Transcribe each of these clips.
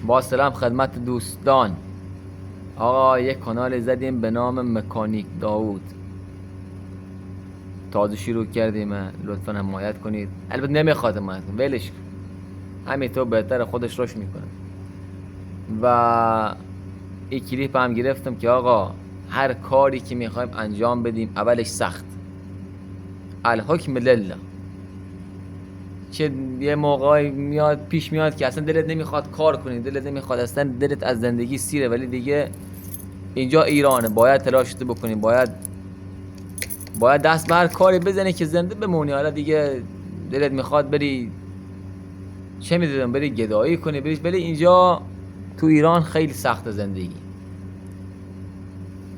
با سلام خدمت دوستان. آقا یک کانال زدیم به نام مکانیک داوود، تازه شروع کردیم، لطفا حمایت کنید. البته نمیخواد حمایت کنید، ولش کن، همینطور بهتره، خودش روش میکنه. و این کلیپ هم گرفتم که آقا هر کاری که میخوایم انجام بدیم اولش سخت، الحکم لله. چه یه موقعی پیش میاد که اصلا دلت نمیخواد کار کنی، دلت نمیخواد، اصلا دلت از زندگی سیره، ولی دیگه اینجا ایرانه، باید تلاشت بکنی، باید دست به هر کاری بزنی که زنده بمونی. حالا دیگه دلت میخواد بری چه میدونم بری گدایی کنی بریش، ولی اینجا تو ایران خیلی سخت زندگی.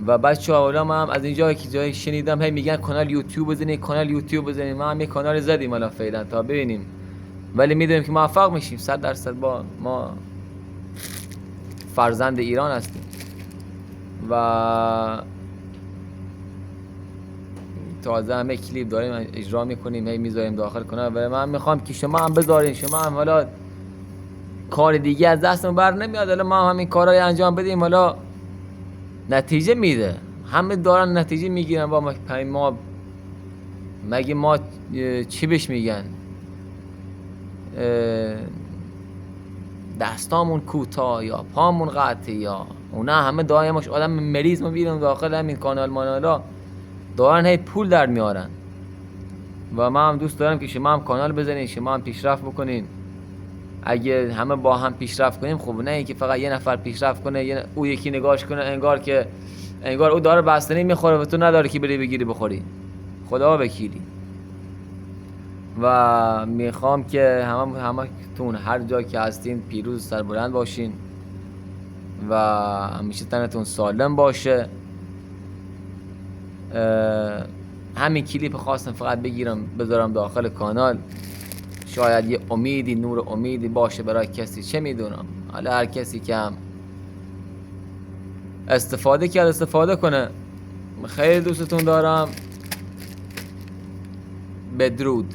و بچه ها هم از اینجا که جایی شنیدم هی میگن کانال یوتیوب بزنید، کانال یوتیوب بزنید. ما هم یه کانال زدیم حالا فعلا تا ببینیم، ولی میدونیم که موفق میشیم 100%. با ما فرزند ایران هستیم و تازه همه کلیپ داریم اجرا میکنیم، هی میذاریم داخل کانال. و من میخوام که شما هم بذارین، شما هم حالا کار دیگه از دستمون بر نمیاد، حالا ما همین کارا رو انجام بدیم، حالا نتیجه میده. همه دارن نتیجه میگیرن. با ما مگه ما چی بهش میگن، دستامون کوتاه یا پامون قطعه، یا اونا همه دائمش آدم مریض ما بیرون داخل همین کانال مانالا دارن هی پول در میارن. و من هم دوست دارم که شما هم کانال بزنین، شما هم پیشرفت بکنین. اگه همه با هم پیشرفت کنیم خوب، نه اینکه فقط یه نفر پیشرفت کنه او یکی نگاش کنه انگار او داره بستنی میخوره و تو نداره که بری بگیری بخوری. خدا وکیلی. و میخوام که همه تون هر جا که هستین پیروز سربلند باشین و همیشه تنتون سالم باشه. همین کلیپ خواستم فقط بگیرم بذارم داخل کانال، شاید یه امیدی، نور امیدی باشه برای کسی، چه میدونم. حالا هر کسی که هم استفاده کرد استفاده کنه. خیلی دوستتون دارم. بدرود.